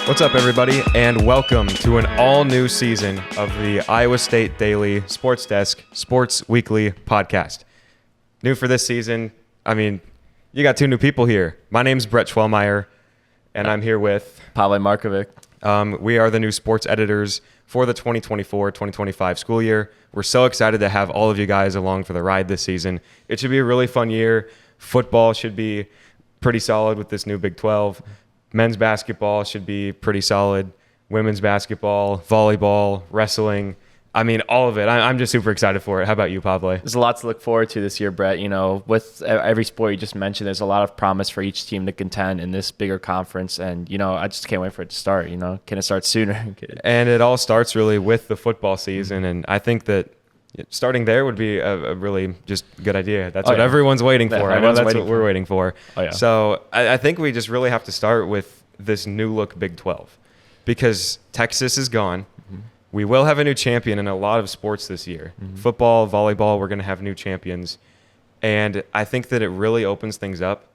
What's up, everybody, and welcome to an all-new season of the Iowa State Daily Sports Desk Sports Weekly podcast. New for this season, you got two new people here. My name's Brett Schwellmeyer, and I'm here with Pavel Markovic. We are the new sports editors for the 2024-2025 school year. We're so excited to have all of you guys along for the ride this season. It should be a really fun year. Football should be pretty solid with this new Big 12. Men's basketball should be pretty solid. Women's basketball, volleyball, wrestling. All of it. I'm just super excited for it. How about you, Pavle? There's a lot to look forward to this year, Brett. You know, with every sport you just mentioned, there's a lot of promise for each team to contend in this bigger conference. And, I just can't wait for it to start. Can it start sooner? And it all starts really with the football season. And I think that starting there would be a really just good idea. That's what everyone's waiting for. I know that's what we're waiting for. Oh, yeah. So I think we just really have to start with this new look Big 12 because Texas is gone. Mm-hmm. We will have a new champion in a lot of sports this year. Mm-hmm. Football, volleyball, we're going to have new champions. And I think that it really opens things up.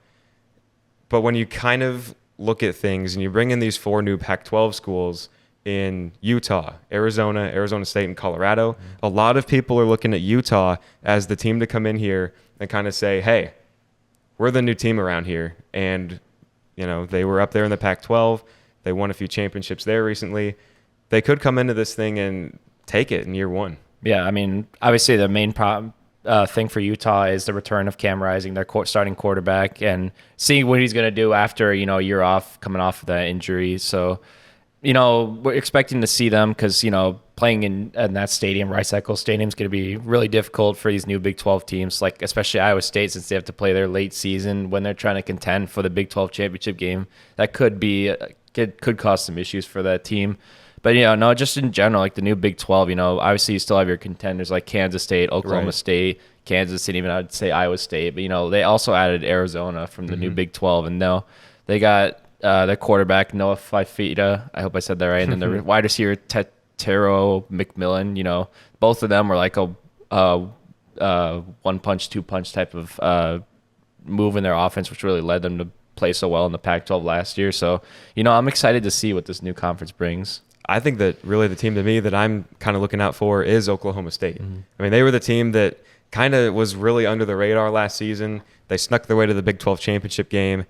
But when you kind of look at things and you bring in these four new Pac-12 schools in Utah, Arizona, Arizona State, and Colorado, a lot of people are looking at Utah as the team to come in here and kind of say, hey, we're the new team around here. And, they were up there in the Pac-12. They won a few championships there recently. They could come into this thing and take it in year one. Yeah, obviously the main thing for Utah is the return of Cam Rising, their starting quarterback, and seeing what he's going to do after, a year off, coming off of that injury. So, we're expecting to see them because, playing in that stadium, Rice-Eccles Stadium, is going to be really difficult for these new Big 12 teams, like especially Iowa State, since they have to play their late season when they're trying to contend for the Big 12 championship game. That could cause some issues for that team. But, just in general, like the new Big 12, obviously you still have your contenders like Kansas State, Oklahoma State, Kansas City, even I'd say Iowa State. But, they also added Arizona from the new Big 12. And now they got their quarterback, Noah Fifita. I hope I said that right. And then the wide receiver, Tero McMillan. Both of them were like a one-punch, two-punch type of move in their offense, which really led them to play so well in the Pac-12 last year. So, I'm excited to see what this new conference brings. I think that really the team to me that I'm kind of looking out for is Oklahoma State. Mm-hmm. They were the team that kind of was really under the radar last season. They snuck their way to the Big 12 championship game.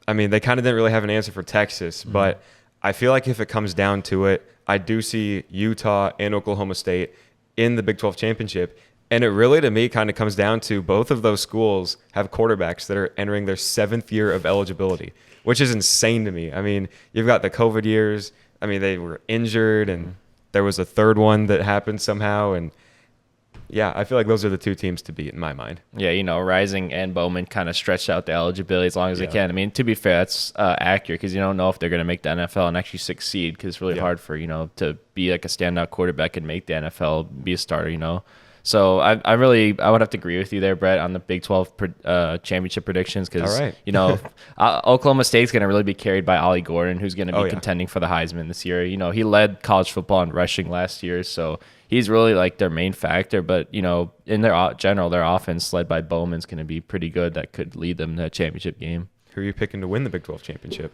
They kind of didn't really have an answer for Texas, but I feel like if it comes down to it, I do see Utah and Oklahoma State in the Big 12 championship. And it really, to me, kind of comes down to both of those schools have quarterbacks that are entering their 7th year of eligibility, which is insane to me. You've got the COVID years. They were injured, and there was a third one that happened somehow. And yeah, I feel like those are the two teams to beat in my mind. Yeah, Rising and Bowman kind of stretched out the eligibility as long as they can. To be fair, that's accurate because you don't know if they're going to make the NFL and actually succeed because it's really hard for, to be like a standout quarterback and make the NFL, be a starter, So I would have to agree with you there, Brett, on the Big 12 championship predictions because, Oklahoma State's going to really be carried by Ollie Gordon, who's going to be contending for the Heisman this year. He led college football in rushing last year, so he's really like their main factor. But, in their offense led by Bowman's going to be pretty good. That could lead them to a championship game. Who are you picking to win the Big 12 championship?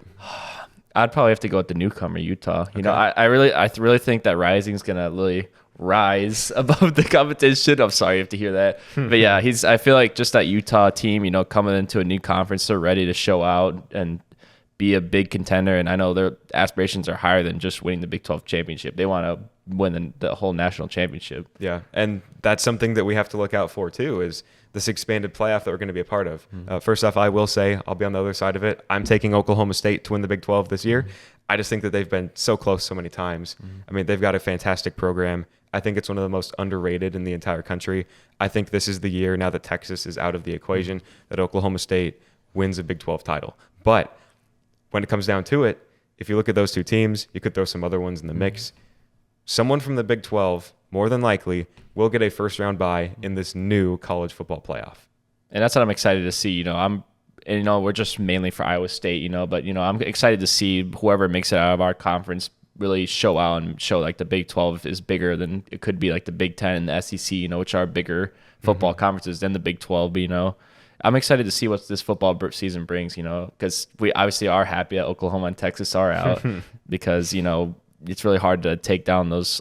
I'd probably have to go with the newcomer, Utah. Okay. I really think that Rising's going to really rise above the competition. I'm sorry you have to hear that. But yeah, I feel like just that Utah team, coming into a new conference, they're ready to show out and be a big contender. And I know their aspirations are higher than just winning the Big 12 championship. They want to win the whole national championship. Yeah, and that's something that we have to look out for too, is this expanded playoff that we're going to be a part of. First off, I will say, I'll be on the other side of it. I'm taking Oklahoma State to win the Big 12 this year. I just think that they've been so close so many times. They've got a fantastic program. I think it's one of the most underrated in the entire country. I think this is the year, now that Texas is out of the equation, that Oklahoma State wins a Big 12 title. But when it comes down to it, if you look at those two teams, you could throw some other ones in the mix. Someone from the Big 12, more than likely, will get a first-round bye in this new college football playoff. And that's what I'm excited to see. We're just mainly for Iowa State, but, I'm excited to see whoever makes it out of our conference really show out and show like the Big 12 is bigger than it could be like the Big 10 and the SEC, which are bigger football conferences than the Big 12, I'm excited to see what this football season brings, because we obviously are happy that Oklahoma and Texas are out because, it's really hard to take down those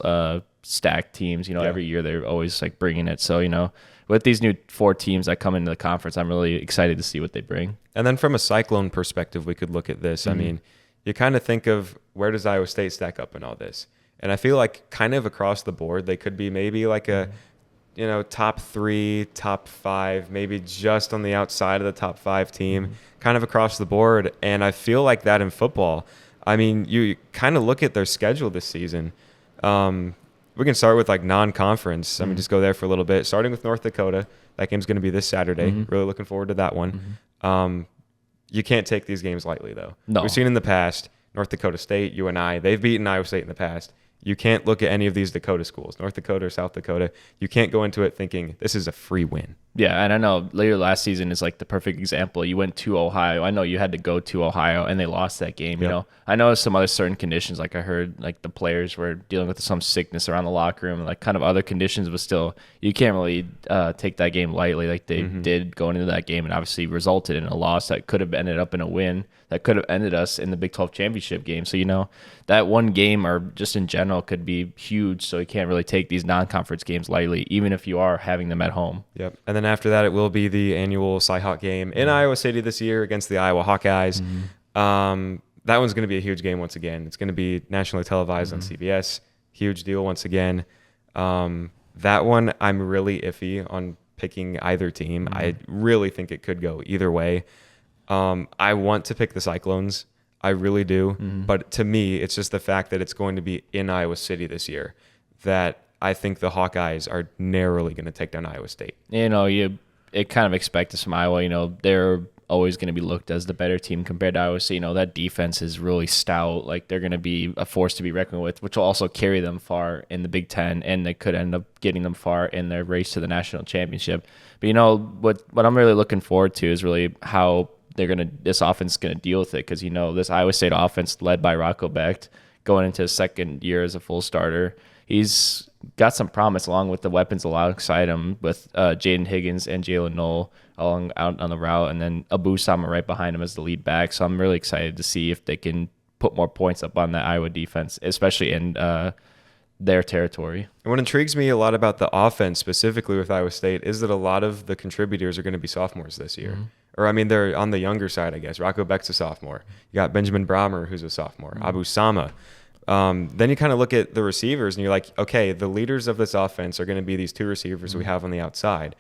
stacked teams. Every year they're always like bringing it. So, with these new 4 teams that come into the conference, I'm really excited to see what they bring. And then from a Cyclone perspective, we could look at this. I mean, you kind of think of where does Iowa State stack up in all this? And I feel like kind of across the board, they could be maybe like a, top 3, top 5, maybe just on the outside of the top 5 team, kind of across the board. And I feel like that in football. I mean, you kind of look at their schedule this season. We can start with like non-conference. I mean, just go there for a little bit. Starting with North Dakota, that game's going to be this Saturday. Really looking forward to that one. You can't take these games lightly, though. No. We've seen in the past, North Dakota State, UNI, they've beaten Iowa State in the past. You can't look at any of these Dakota schools, North Dakota or South Dakota. You can't go into it thinking this is a free win. Yeah, and I know later last season is like the perfect example. You went to Ohio. I know you had to go to Ohio, and they lost that game. Yep. I know some other certain conditions. Like I heard, like the players were dealing with some sickness around the locker room, and like kind of other conditions. But still, you can't really take that game lightly. Like they did going into that game, and obviously resulted in a loss that could have ended up in a win. That could have ended us in the Big 12 championship game. So, that one game or just in general could be huge. So you can't really take these non-conference games lightly, even if you are having them at home. Yep. And then after that, it will be the annual Cy-Hawk game in Iowa City this year against the Iowa Hawkeyes. That one's going to be a huge game once again. It's going to be nationally televised on CBS. Huge deal once again. That one, I'm really iffy on picking either team. I really think it could go either way. I want to pick the Cyclones. I really do. But to me, it's just the fact that it's going to be in Iowa City this year that I think the Hawkeyes are narrowly going to take down Iowa State. It kind of expect this from Iowa. They're always going to be looked as the better team compared to Iowa State. That defense is really stout. Like they're going to be a force to be reckoned with, which will also carry them far in the Big Ten, and they could end up getting them far in their race to the national championship. But what I'm really looking forward to is really how this offense is going to deal with it, because this Iowa State offense led by Rocco Becht going into his second year as a full starter. He's got some promise along with the weapons alongside him with Jaden Higgins and Jalen Knoll out on the route, and then Abu Sama right behind him as the lead back. So I'm really excited to see if they can put more points up on that Iowa defense, especially in their territory. And what intrigues me a lot about the offense, specifically with Iowa State, is that a lot of the contributors are going to be sophomores this year. Or, I mean, they're on the younger side, I guess. Rocco Becht's a sophomore. You got Benjamin Brahmer, who's a sophomore. Abu Sama. Then you kind of look at the receivers, and you're like, okay, the leaders of this offense are going to be these 2 receivers we have on the outside.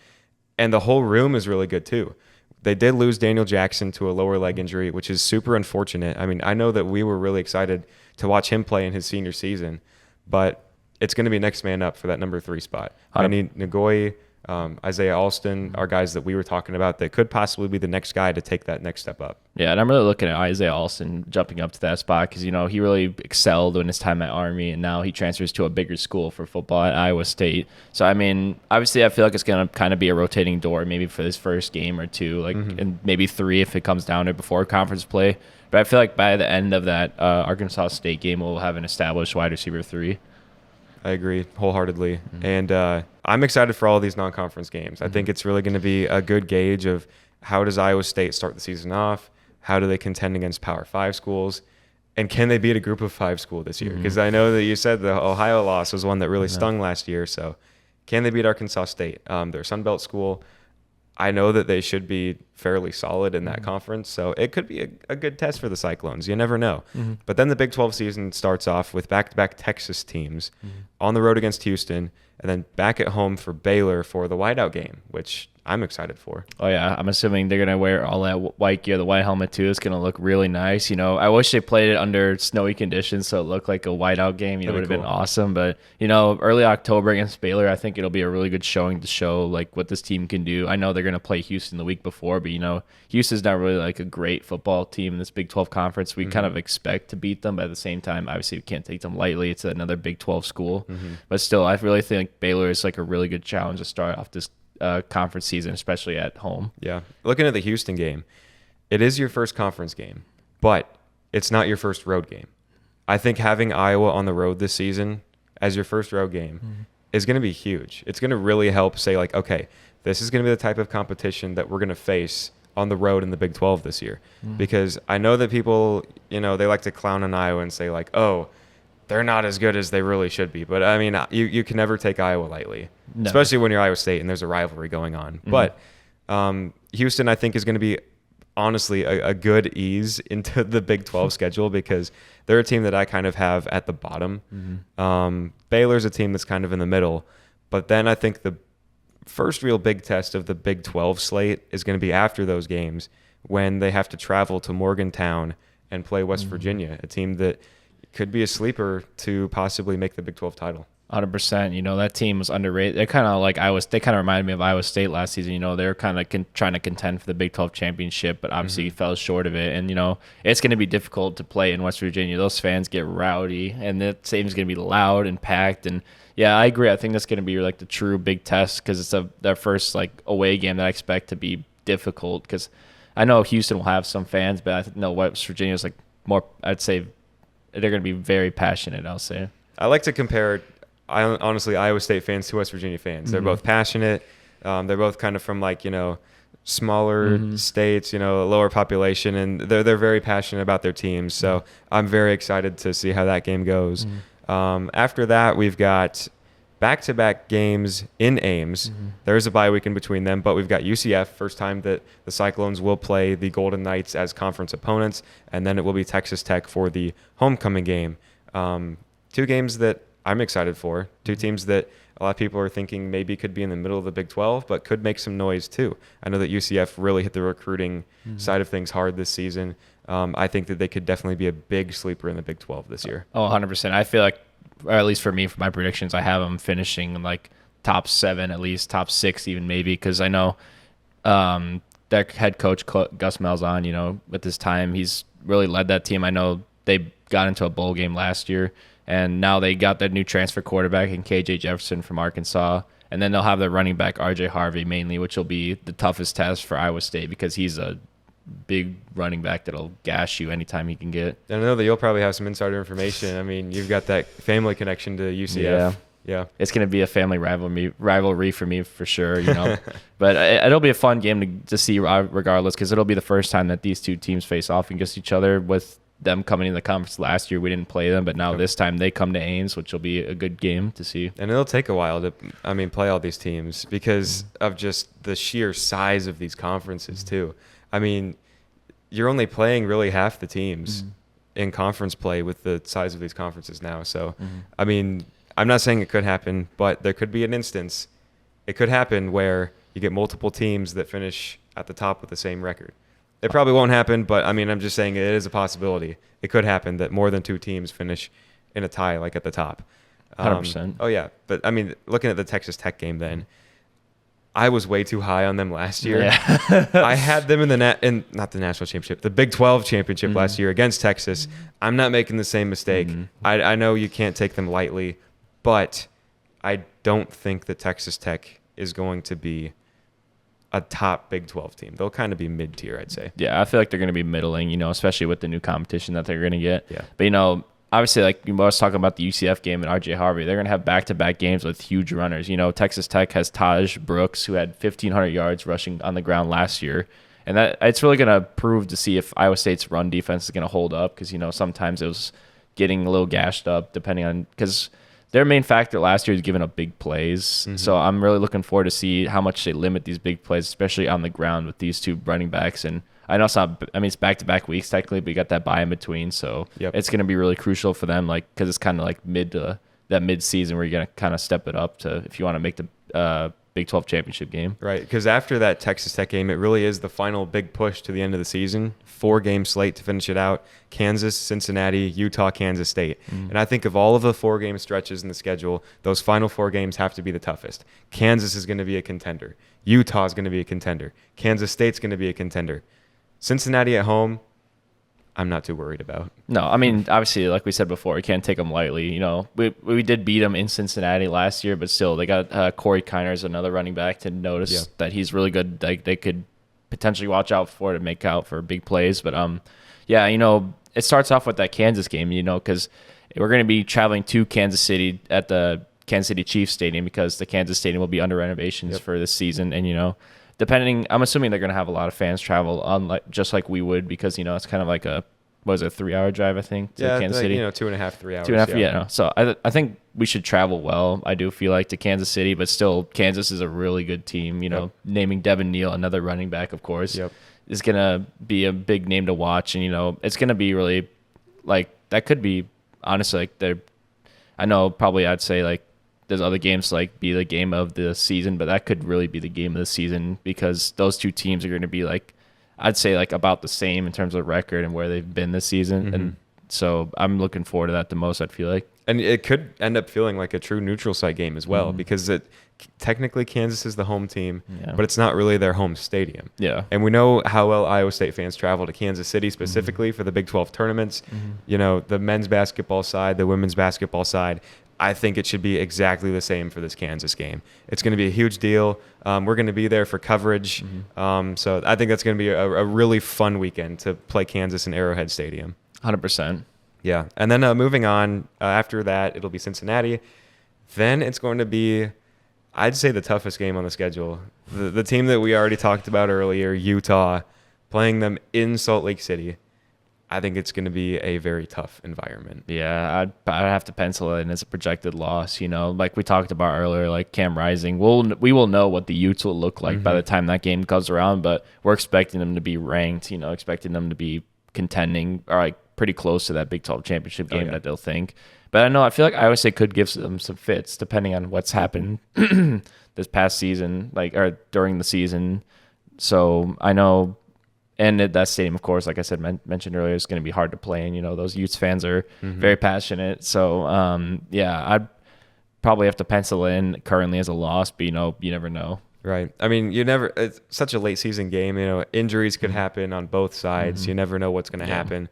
And the whole room is really good, too. They did lose Daniel Jackson to a lower leg injury, which is super unfortunate. I mean, I know that we were really excited to watch him play in his senior season, but it's going to be next man up for that number 3 spot. I need Ngoyi, Isaiah Alston are guys that we were talking about that could possibly be the next guy to take that next step up. Yeah, and I'm really looking at Isaiah Alston jumping up to that spot because, he really excelled in his time at Army, and now he transfers to a bigger school for football at Iowa State. So, I mean, obviously I feel like it's going to kind of be a rotating door maybe for this first game or 2, and maybe 3 if it comes down to it before conference play. But I feel like by the end of that Arkansas State game, we'll have an established wide receiver 3. I agree wholeheartedly. And I'm excited for all of these non-conference games. I think it's really going to be a good gauge of how does Iowa State start the season off? How do they contend against Power 5 schools? And can they beat a Group of 5 school this year? Because I know that you said the Ohio loss was one that really stung last year. So can they beat Arkansas State? They're a Sun Belt school. I know that they should be fairly solid in that conference, so it could be a good test for the Cyclones. You never know. But then the Big 12 season starts off with back-to-back Texas teams on the road against Houston, and then back at home for Baylor for the whiteout game, which I'm excited for. Oh, yeah. I'm assuming they're going to wear all that white gear, the white helmet, too. It's going to look really nice. I wish they played it under snowy conditions so it looked like a whiteout game. It would have been awesome. But, early October against Baylor, I think it'll be a really good showing to show, what this team can do. I know they're going to play Houston the week before, but, Houston's not really, a great football team in this Big 12 conference. We kind of expect to beat them, but at the same time, obviously, we can't take them lightly. It's another Big 12 school. But still, I really think Baylor is, a really good challenge to start off this conference season, especially at home. Yeah. Looking at the Houston game, it is your first conference game, but it's not your first road game. I think having Iowa on the road this season as your first road game is going to be huge. It's going to really help say, okay, this is going to be the type of competition that we're going to face on the road in the Big 12 this year. Because I know that people, they like to clown on Iowa and say like, oh, they're not as good as they really should be. But I mean, you can never take Iowa lightly, especially when you're Iowa State and there's a rivalry going on. But Houston, I think, is going to be honestly a good ease into the Big 12 schedule, because they're a team that I kind of have at the bottom. Baylor's a team that's kind of in the middle. But then I think the first real big test of the Big 12 slate is going to be after those games, when they have to travel to Morgantown and play West Virginia, a team that could be a sleeper to possibly make the Big 12 title. 100%. That team was underrated. They're kind of like they kind of reminded me of Iowa State last season. They're kind of trying to contend for the Big 12 championship, but obviously fell short of it. And, it's going to be difficult to play in West Virginia. Those fans get rowdy, and the stadium's going to be loud and packed. And, yeah, I agree. I think that's going to be like the true big test, because it's their first like away game that I expect to be difficult, because I know Houston will have some fans, but I know West Virginia is like more, I'd say they're going to be very passionate, I'll say. I like to compare, honestly, Iowa State fans to West Virginia fans. They're both passionate. They're both kind of from like, smaller states, lower population, and they're very passionate about their teams. So I'm very excited to see how that game goes. After that, we've got back-to-back games in Ames. There's a bye week in between them, but we've got UCF, first time that the Cyclones will play the Golden Knights as conference opponents, and then it will be Texas Tech for the homecoming game. Two games that I'm excited for, two teams that a lot of people are thinking maybe could be in the middle of the Big 12, but could make some noise too. I know that UCF really hit the recruiting side of things hard this season. I think that they could definitely be a big sleeper in the Big 12 this year. Oh, 100%. I feel like, or at least for me, for my predictions, I have them finishing like top 7, at least top 6 even maybe, because I know their head coach, Gus Malzahn, with his time, he's really led that team. I know they got into a bowl game last year, and now they got their new transfer quarterback in KJ Jefferson from Arkansas, and then they'll have their running back RJ Harvey mainly, which will be the toughest test for Iowa State, because he's a big running back that'll gash you anytime he can get. I know that you'll probably have some insider information. I mean, you've got that family connection to UCF. Yeah. It's going to be a family rivalry for me for sure, But it'll be a fun game to see regardless, because it'll be the first time that these two teams face off against each other. With them coming in the conference last year, we didn't play them, but now this time they come to Ames, which will be a good game to see. And it'll take a while to, play all these teams because of just the sheer size of these conferences too. I mean, you're only playing really half the teams in conference play with the size of these conferences now. So, I'm not saying it could happen, but there could be an instance. It could happen where you get multiple teams that finish at the top with the same record. It probably won't happen, but I'm just saying it is a possibility. It could happen that more than 2 teams finish in a tie, like at the top. 100%. Oh yeah, but looking at the Texas Tech game, then I was way too high on them last year. Yeah. I had them in not the national championship, the Big 12 championship last year against Texas. I'm not making the same mistake. I know you can't take them lightly, but I don't think that Texas Tech is going to be a top Big 12 team. They'll kind of be mid-tier, I'd say. Yeah, I feel like they're going to be middling, especially with the new competition that they're going to get. Yeah. But, obviously, like I was talking about the UCF game and RJ Harvey, they're going to have back-to-back games with huge runners. Texas Tech has Taj Brooks, who had 1,500 yards rushing on the ground last year. And that it's really going to prove to see if Iowa State's run defense is going to hold up, because, sometimes it was getting a little gashed up depending on – because – their main factor last year is giving up big plays. So I'm really looking forward to see how much they limit these big plays, especially on the ground with these two running backs. And I know it's back-to-back weeks technically, but you got that bye in between. So It's going to be really crucial for them, because it's kind of like that mid-season where you're going to kind of step it up to if you want to make the Big 12 championship game. Right, because after that Texas Tech game, it really is the final big push to the end of the season. 4-game slate to finish it out. Kansas, Cincinnati, Utah, Kansas State. And I think of all of the 4-game stretches in the schedule, those final 4 games have to be the toughest. Kansas is going to be a contender. Utah is going to be a contender. Kansas State's going to be a contender. Cincinnati at home, I'm not too worried about. No, obviously, like we said before, we can't take them lightly. We did beat them in Cincinnati last year, but still, they got Corey Kiners, another running back, to notice that he's really good. Like, they could potentially watch out for to make out for big plays. But it starts off with that Kansas game, because we're going to be traveling to Kansas City at the Kansas City Chiefs Stadium because the Kansas Stadium will be under renovations for this season. And, depending, I'm assuming they're going to have a lot of fans travel just like we would because, it's kind of like a 3-hour drive, I think, to Kansas City? 2.5, 3 hours. 2.5, yeah. No. So I think we should travel well. I do feel like to Kansas City, but still, Kansas is a really good team. Naming Devin Neal, another running back, of course, is going to be a big name to watch. And, it's going to be really, that could be, honestly, I know probably I'd say, there's other games be the game of the season, but that could really be the game of the season because those two teams are going to be I'd say about the same in terms of record and where they've been this season. And so I'm looking forward to that the most, I feel like. And it could end up feeling like a true neutral site game as well because technically Kansas is the home team, but it's not really their home stadium. Yeah. And we know how well Iowa State fans travel to Kansas City specifically for the Big 12 tournaments. The men's basketball side, the women's basketball side. I think it should be exactly the same for this Kansas game. It's going to be a huge deal. We're going to be there for coverage. So I think that's going to be a really fun weekend to play Kansas in Arrowhead Stadium. 100%. Yeah. And then moving on, after that, it'll be Cincinnati. Then it's going to be, I'd say, the toughest game on the schedule. The team that we already talked about earlier, Utah, playing them in Salt Lake City. I think it's going to be a very tough environment. Yeah, I'd have to pencil it in as a projected loss. Like we talked about earlier, Cam Rising. We will know what the Utes will look like by the time that game comes around, but we're expecting them to be ranked, expecting them to be contending or pretty close to that Big 12 championship game that they'll think. But I feel like Iowa State could give them some fits depending on what's happened this past season, or during the season. So I know. And at that stadium, of course, like I said, mentioned earlier, it's going to be hard to play. And, those Utes fans are very passionate. So, I'd probably have to pencil in currently as a loss, but, you never know. Right. I mean, it's such a late season game. Injuries could happen on both sides. You never know what's going to happen.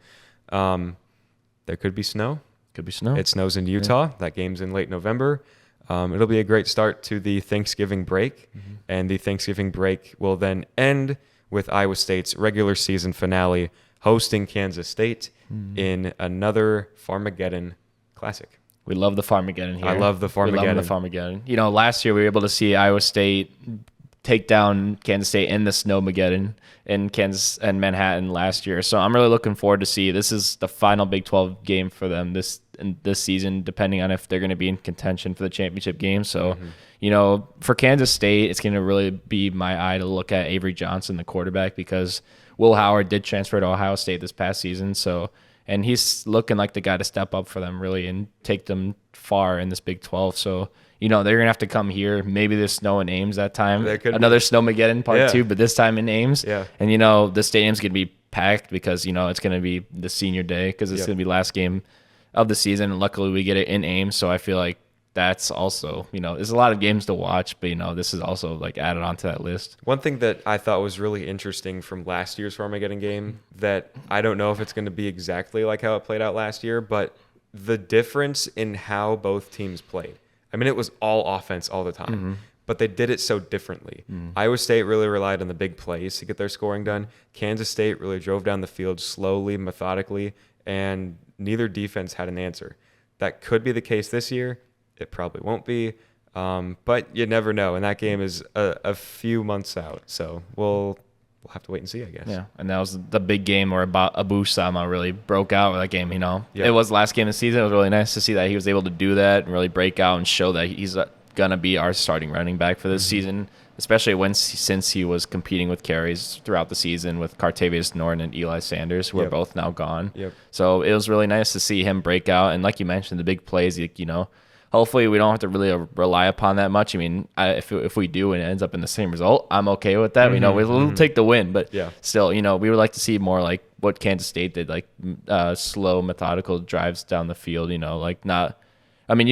There could be snow. Could be snow. It snows in Utah. That game's in late November. It'll be a great start to the Thanksgiving break. And the Thanksgiving break will then end with Iowa State's regular season finale hosting Kansas State in another Farmageddon Classic. We love the Farmageddon here. I love the Farmageddon. We love the Farmageddon. Last year we were able to see Iowa State take down Kansas State in the Snowmageddon in Kansas and Manhattan last year. So I'm really looking forward to see. This is the final Big 12 game for them this season, depending on if they're going to be in contention for the championship game. So, for Kansas State, it's going to really be my eye to look at Avery Johnson, the quarterback, because Will Howard did transfer to Ohio State this past season. So, and he's looking like the guy to step up for them really and take them far in this Big 12. So, they're going to have to come here. Maybe there's snow in Ames that time. Another Snowmageddon part 2, but this time in Ames. Yeah. And, the stadium's going to be packed because, it's going to be the senior day because it's going to be last game of the season. And luckily we get it in Ames. So I feel like that's also, there's a lot of games to watch, but, this is also added onto that list. One thing that I thought was really interesting from last year's Farmageddon game that I don't know if it's going to be exactly like how it played out last year, but the difference in how both teams played. I mean, it was all offense all the time, but they did it so differently. Iowa State really relied on the big plays to get their scoring done. Kansas State really drove down the field slowly, methodically, and neither defense had an answer. That could be the case this year. It probably won't be, but you never know. And that game is a few months out, so we'll have to wait and see, I guess. Yeah, and that was the big game where Abu Sama really broke out with that game, Yeah. It was last game of the season. It was really nice to see that he was able to do that and really break out and show that he's going to be our starting running back for this season, especially since he was competing with carries throughout the season with Cartavius Norton and Eli Sanders, who are both now gone. So it was really nice to see him break out. And like you mentioned, the big plays, hopefully we don't have to really rely upon that much. I mean, if we do and it ends up in the same result, I'm okay with that. We'll take the win, but still, we would like to see more like what Kansas State did, slow, methodical drives down the field. You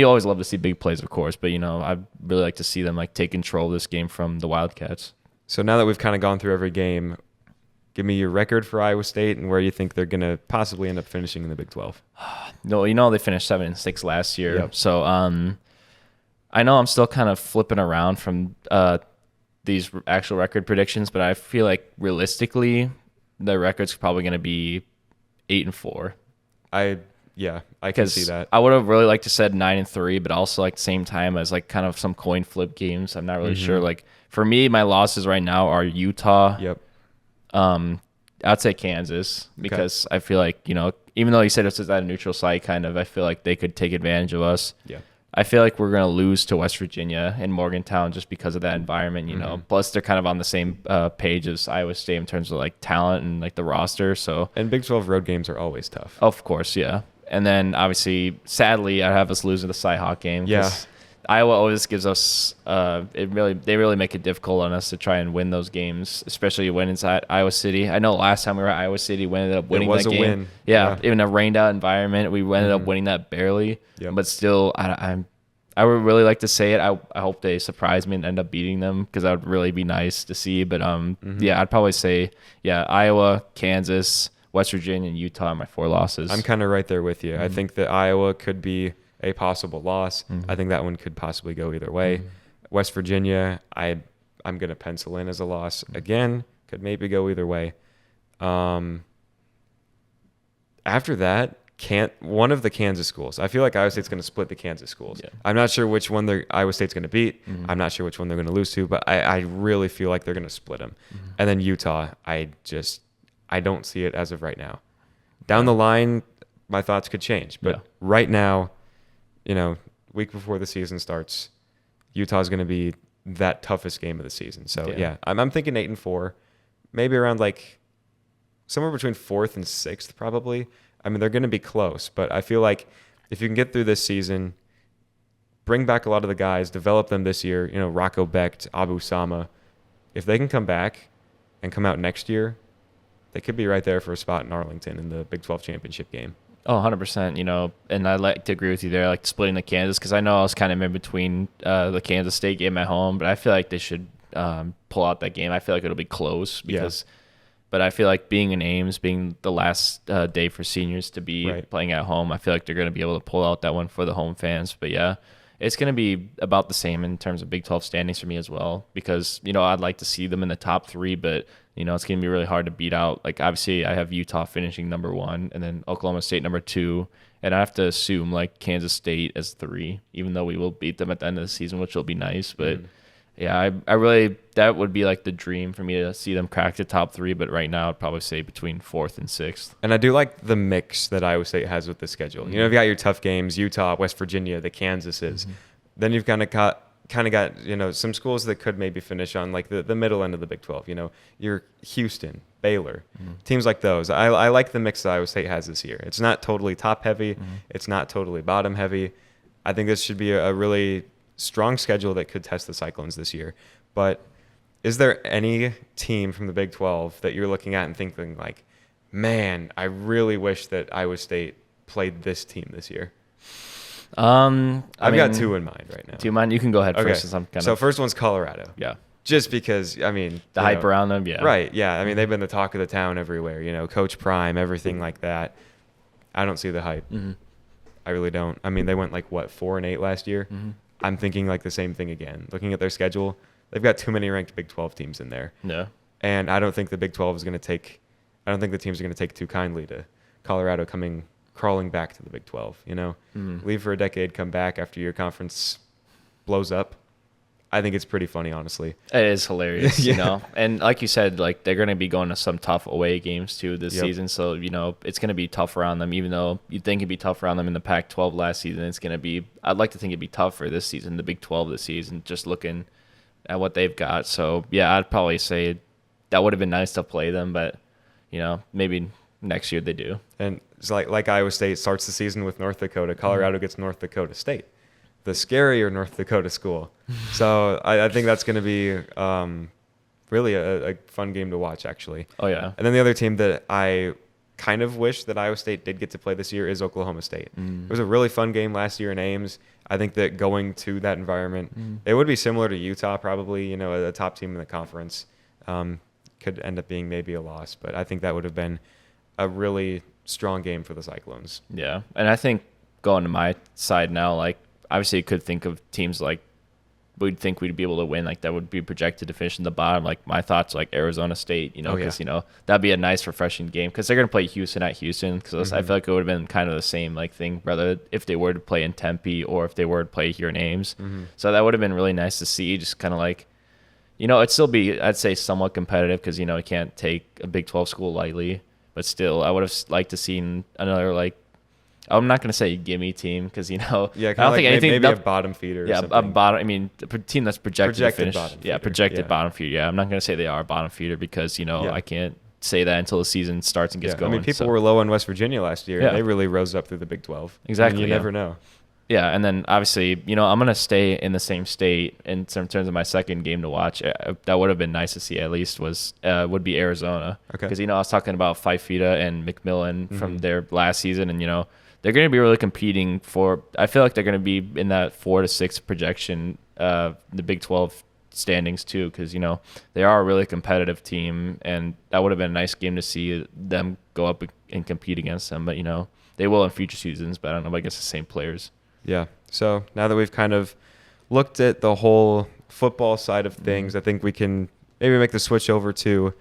always love to see big plays, of course, but I'd really like to see them take control of this game from the Wildcats. So now that we've kind of gone through every game, give me your record for Iowa State and where you think they're going to possibly end up finishing in the Big 12. No, they finished 7-6 last year. So I know I'm still kind of flipping around from these actual record predictions, but I feel like realistically, the record's probably going to be 8-4. I Yeah, I can see Because that. I would have really liked to said 9-3, but also like the same time as like kind of some coin flip games. I'm not really sure. Like for me, my losses right now are Utah. Yep. I'd say Kansas because I feel like, even though you said it's at a neutral site, kind of, I feel like they could take advantage of us. Yeah. I feel like we're going to lose to West Virginia and Morgantown just because of that environment, Plus, they're kind of on the same page as Iowa State in terms of like talent and like the roster. So, And Big 12 road games are always tough. of course, yeah. And then obviously, sadly, I have us losing the Cy-Hawk game. Yeah. Iowa always gives us they really make it difficult on us to try and win those games, especially when it's at Iowa City. I know last time we were at Iowa City, we ended up winning that game. It was a win. Yeah, in a rained out environment, we ended up winning that barely. Yep. But still, I would really like to say it. I hope they surprise me and end up beating them because that would really be nice to see. But yeah, I'd probably say Iowa, Kansas, West Virginia, and Utah are my 4 losses. I'm kind of right there with you. I think that Iowa could be a possible loss. I think that one could possibly go either way. West Virginia, I'm going to pencil in as a loss. Again, could maybe go either way. After that, one of the Kansas schools. I feel like Iowa State's going to split the Kansas schools. Yeah. I'm not sure which one Iowa State's going to beat. I'm not sure which one they're going to lose to, but I really feel like they're going to split them. And then Utah, I don't see it as of right now. Down the line, my thoughts could change. But right now, week before the season starts, Utah's going to be that toughest game of the season. So, I'm thinking 8-4, maybe around like somewhere between 4th and 6th probably. I mean, they're going to be close, but I feel like if you can get through this season, bring back a lot of the guys, develop them this year, Rocco Becht, Abu Sama, if they can come back and come out next year, they could be right there for a spot in Arlington in the Big 12 championship game. Oh, 100%, and I'd like to agree with you there, like splitting the Kansas, because I know I was kind of in between the Kansas State game at home, but I feel like they should pull out that game. I feel like it'll be close because but I feel like being in Ames, being the last day for seniors to be playing at home, I feel like they're going to be able to pull out that one for the home fans. But yeah, it's going to be about the same in terms of Big 12 standings for me as well, because, I'd like to see them in the top 3, but, it's going to be really hard to beat out. Like, obviously, I have Utah finishing number 1 and then Oklahoma State number 2. And I have to assume, like, Kansas State as 3, even though we will beat them at the end of the season, which will be nice. But, yeah, I really – that would be, like, the dream for me to see them crack the top 3. But right now, I'd probably say between 4th and 6th. And I do like the mix that Iowa State has with the schedule. You've got your tough games, Utah, West Virginia, the Kansases. Then you've kind of got some schools that could maybe finish on like the middle end of the Big 12. Your Houston, Baylor, teams like those. I like the mix that Iowa State has this year. It's not totally top heavy. It's not totally bottom heavy. I think this should be a really strong schedule that could test the Cyclones this year. But is there any team from the Big 12 that you're looking at and thinking like, man, I really wish that Iowa State played this team this year? I've got 2 in mind right now. Do you mind? You can go ahead first. Since I'm So first one's Colorado. Yeah. Just because, the hype around them, yeah. Right, yeah. I mean, they've been the talk of the town everywhere, Coach Prime, everything like that. I don't see the hype. I really don't. I mean, they went 4-8 last year? I'm thinking the same thing again. Looking at their schedule, they've got too many ranked Big 12 teams in there. Yeah. And I don't think the Big 12 is going to take – I don't think the teams are going to take too kindly to Colorado crawling back to the Big 12, Leave for a decade, come back after your conference blows up. I think it's pretty funny, honestly. It is hilarious, And like you said, they're going to be going to some tough away games too this season. So, it's going to be tough around them, even though you'd think it'd be tough around them in the Pac-12 last season. It's going to be, I'd like to think it'd be tougher this season, the Big 12 this season, just looking at what they've got. So, yeah, I'd probably say that would have been nice to play them, but, maybe next year they do. And it's like Iowa State starts the season with North Dakota. Colorado gets North Dakota State, the scarier North Dakota school. So I think that's going to be really a fun game to watch, actually. Oh, yeah. And then the other team that I kind of wish that Iowa State did get to play this year is Oklahoma State. It was a really fun game last year in Ames. I think that going to that environment, it would be similar to Utah probably, a top team in the conference. Could end up being maybe a loss, but I think that would have been a really strong game for the Cyclones. Yeah, and I think going to my side now, obviously you could think of teams like we'd think we'd be able to win, like that would be projected to finish in the bottom. Like my thoughts, like Arizona State, because that'd be a nice refreshing game because they're gonna play Houston at Houston. Because I feel like it would have been kind of the same like thing, whether if they were to play in Tempe or if they were to play here in Ames. So that would have been really nice to see. Just kind of like, it'd still be, I'd say, somewhat competitive because you can't take a Big 12 school lightly, but still, I would have liked to seen another like. I'm not going to say gimme team because I don't think anything. Maybe a bottom feeder. Yeah, a bottom. I mean, a team that's projected to finish. Bottom feeder. Projected bottom feeder. Yeah, I'm not going to say they are a bottom feeder because I can't say that until the season starts and gets going. I mean, people were low on West Virginia last year. And they really rose up through the Big 12. Exactly. You never know. Yeah, and then obviously, I'm going to stay in the same state in terms of my second game to watch. That would have been nice to see at least would be Arizona. Okay. Because, I was talking about Fifita and McMillan from their last season, and, they're going to be really competing for. I feel like they're going to be in that 4 to 6 projection, the Big 12 standings too, because they are a really competitive team, and that would have been a nice game to see them go up and compete against them. But they will in future seasons. But I don't know. I guess the same players. Yeah. So now that we've kind of looked at the whole football side of things, I think we can maybe make the switch over to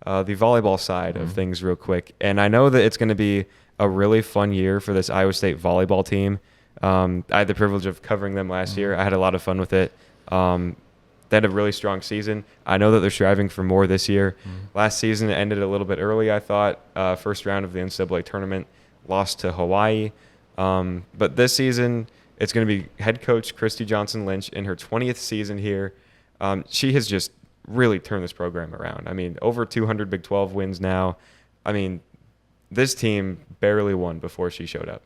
the volleyball side of things real quick. And I know that it's going to be a really fun year for this Iowa State volleyball team. I had the privilege of covering them last year. I had a lot of fun with it. They had a really strong season. I know that they're striving for more this year. Last season it ended a little bit early, I thought. First round of the NCAA tournament, lost to Hawaii. But this season, it's going to be head coach Christy Johnson-Lynch in her 20th season here. She has just really turned this program around. I mean, over 200 Big 12 wins now. I mean, this team barely won before she showed up.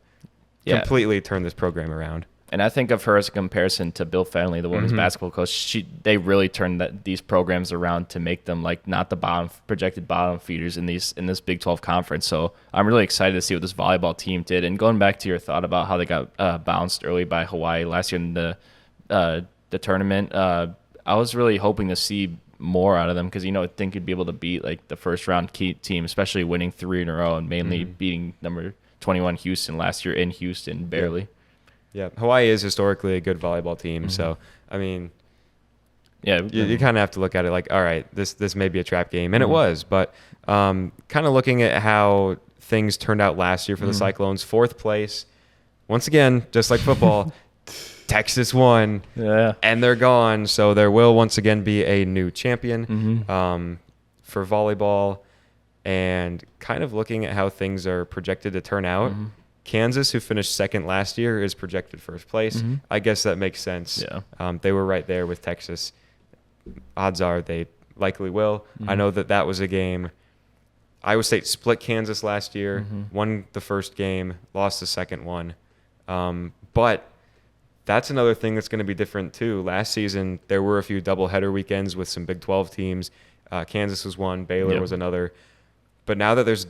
Yeah. Completely turned this program around. And I think of her as a comparison to Bill Fennelly, the women's basketball coach. They really turned these programs around to make them like not the projected bottom feeders in this Big 12 conference. So I'm really excited to see what this volleyball team did. And going back to your thought about how they got bounced early by Hawaii last year in the tournament, I was really hoping to see more out of them because I think you'd be able to beat like the first round key team, especially winning 3 in a row and mainly beating number 21 Houston last year in Houston barely. Yeah, Hawaii is historically a good volleyball team, so I mean, you kind of have to look at it like, all right, this may be a trap game, and it was, but kind of looking at how things turned out last year for the Cyclones, 4th place, once again, just like football. Texas won, and they're gone. So there will once again be a new champion for volleyball. And kind of looking at how things are projected to turn out, Kansas, who finished second last year, is projected first place. I guess that makes sense. Yeah. They were right there with Texas. Odds are they likely will. I know that was a game. Iowa State split Kansas last year, won the first game, lost the second one. But that's another thing that's going to be different too. Last season, there were a few doubleheader weekends with some Big 12 teams. Kansas was one, Baylor was another. But now that there's,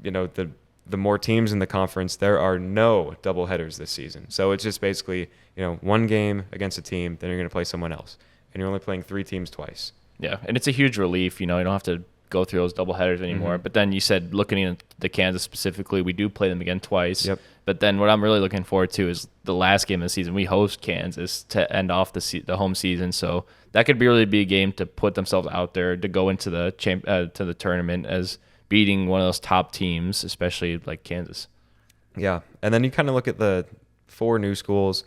the more teams in the conference, there are no doubleheaders this season. So it's just basically, one game against a team, then you're going to play someone else. And you're only playing 3 teams twice. Yeah, and it's a huge relief. You don't have to go through those doubleheaders anymore. But then you said, looking at the Kansas specifically, we do play them again twice. Yep. But then what I'm really looking forward to is the last game of the season. We host Kansas to end off the home season, so that could really be a game to put themselves out there to go into the to the tournament as beating one of those top teams, especially like Kansas. Yeah, and then you kind of look at the 4 new schools.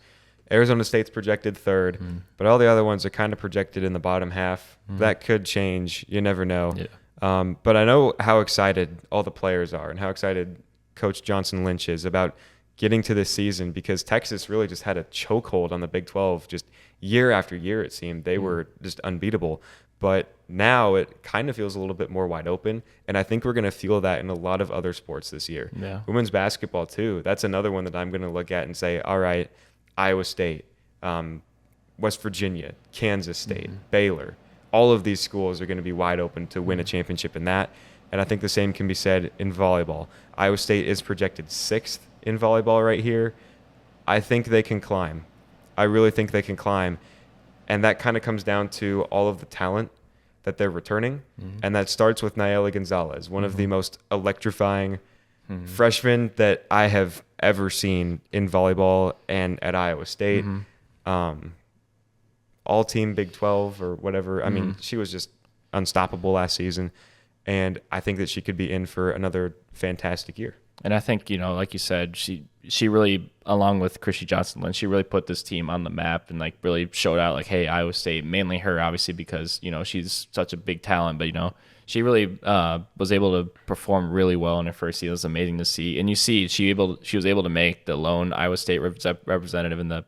Arizona State's projected 3rd, but all the other ones are kind of projected in the bottom half. That could change. You never know. Yeah. But I know how excited all the players are and how excited Coach Johnson-Lynch is about getting to this season because Texas really just had a chokehold on the Big 12 just year after year, it seemed. They were just unbeatable. But now it kind of feels a little bit more wide open, and I think we're going to feel that in a lot of other sports this year. Yeah. Women's basketball, too. That's another one that I'm going to look at and say, all right, Iowa State, West Virginia, Kansas State, Baylor, all of these schools are going to be wide open to win a championship in that. And I think the same can be said in volleyball. Iowa State is projected 6th in volleyball right here. I think they can climb. I really think they can climb. And that kind of comes down to all of the talent that they're returning. And that starts with Nayeli Gonzalez, one of the most electrifying freshmen that I have ever seen in volleyball and at Iowa State. all-team Big 12 or whatever. I mean, she was just unstoppable last season, and I think that she could be in for another fantastic year. And I think, like you said, she really, along with Christy Johnson-Lynch, she really put this team on the map and like really showed out like, hey, Iowa State, mainly her, obviously, because, she's such a big talent, but, she really was able to perform really well in her first season. It was amazing to see. And you see, she was able to make the lone Iowa State representative in the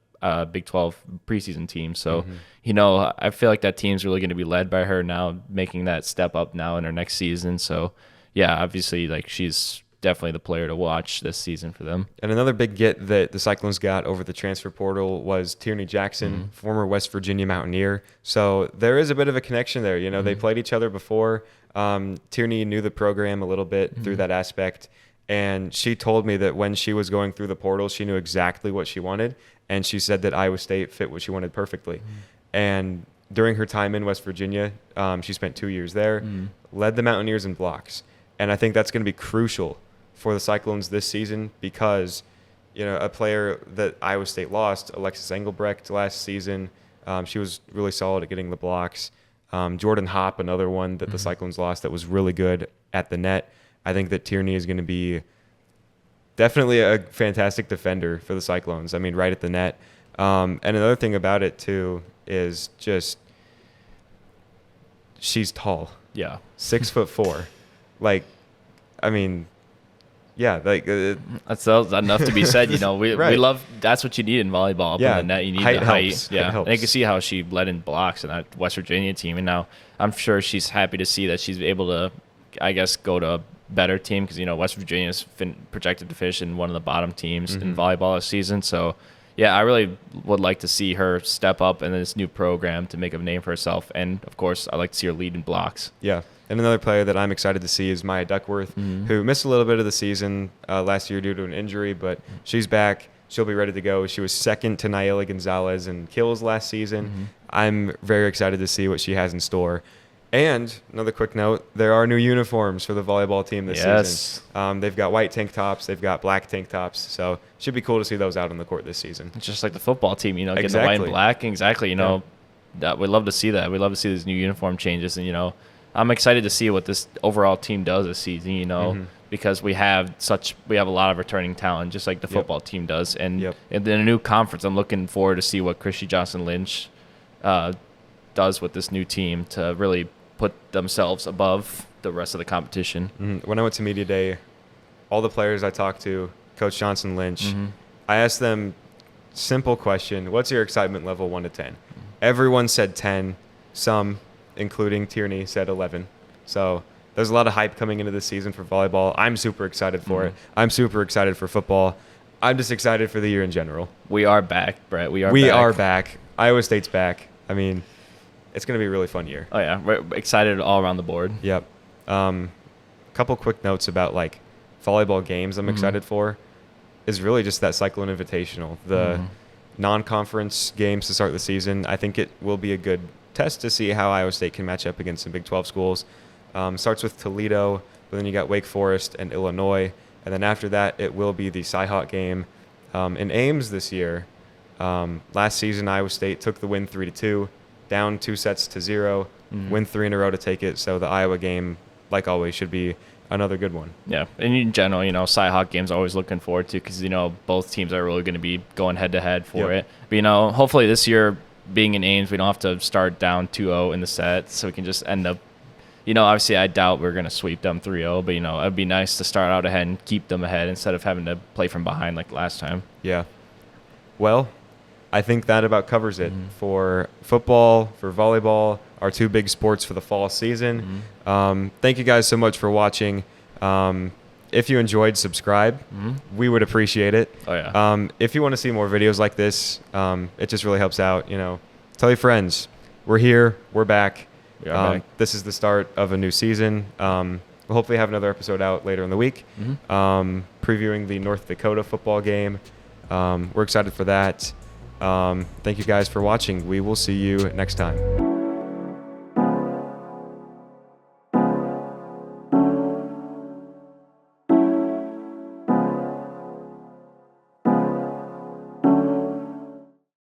Big 12 preseason team. So, I feel like that team's really going to be led by her now, making that step up now in her next season. So, yeah, obviously, like she's definitely the player to watch this season for them. And another big get that the Cyclones got over the transfer portal was Tierney Jackson, former West Virginia Mountaineer. So there is a bit of a connection there. They played each other before. Tierney knew the program a little bit through that aspect. And she told me that when she was going through the portal, she knew exactly what she wanted. And she said that Iowa State fit what she wanted perfectly. And during her time in West Virginia, she spent 2 years there, led the Mountaineers in blocks. And I think that's going to be crucial for the Cyclones this season because, a player that Iowa State lost, Alexis Engelbrecht last season, she was really solid at getting the blocks. Jordan Hopp, another one that the Cyclones lost that was really good at the net. I think that Tierney is going to be definitely a fantastic defender for the Cyclones. I mean, right at the net. And another thing about it, too, is just she's tall. Yeah. 6'4". Like, I mean, yeah, like that's enough to be said. We love that's what you need in volleyball. Up in the net, you need the height. Helps. Yeah, helps. And you can see how she led in blocks in that West Virginia team, and now I'm sure she's happy to see that she's able to, I guess, go to a better team because West Virginia is projected to finish in one of the bottom teams in volleyball this season. So, yeah, I really would like to see her step up in this new program to make a name for herself, and of course, I'd like to see her lead in blocks. Yeah. And another player that I'm excited to see is Maya Duckworth, who missed a little bit of the season last year due to an injury, but she's back. She'll be ready to go. She was second to Nayeli Gonzalez in kills last season. I'm very excited to see what she has in store. And another quick note, there are new uniforms for the volleyball team this season. They've got white tank tops. They've got black tank tops. So it should be cool to see those out on the court this season. It's just like the football team, getting the white and black. Exactly, that we'd love to see that. We'd love to see these new uniform changes. And, I'm excited to see what this overall team does this season, because we have a lot of returning talent, just like the football team does. And in a new conference, I'm looking forward to see what Christy Johnson-Lynch does with this new team to really put themselves above the rest of the competition. When I went to Media Day, all the players I talked to, Coach Johnson-Lynch, I asked them simple question, what's your excitement level 1 to 10? Everyone said 10, some including Tierney, said 11. So there's a lot of hype coming into this season for volleyball. I'm super excited for it. I'm super excited for football. I'm just excited for the year in general. We are back, Brett. We are back. Iowa State's back. I mean, it's going to be a really fun year. Oh, yeah. We're excited all around the board. Yep. Couple quick notes about, like, volleyball games I'm excited for is really just that Cyclone Invitational. The non-conference games to start the season, I think it will be a good test to see how Iowa State can match up against some Big 12 schools. Starts with Toledo, but then you got Wake Forest and Illinois. And then after that, it will be the Cy-Hawk game in Ames this year. Last season, Iowa State took the win 3-2, down 2-0, win 3 in a row to take it. So the Iowa game, like always, should be another good one. Yeah, and in general, Cy-Hawk games always looking forward to because, both teams are really going to be going head-to-head for it. But, hopefully this year, being in Ames, we don't have to start down 2-0 in the set, so we can just end up, obviously I doubt we're going to sweep them 3-0, but, it'd be nice to start out ahead and keep them ahead instead of having to play from behind like last time. Yeah. Well, I think that about covers it for football, for volleyball, our two big sports for the fall season. Thank you guys so much for watching. If you enjoyed, subscribe. We would appreciate it. Oh, yeah. If you want to see more videos like this, it just really helps out. Tell your friends. We're here. We're back. We are back. This is the start of a new season. We'll hopefully have another episode out later in the week, previewing the North Dakota football game. We're excited for that. Thank you guys for watching. We will see you next time.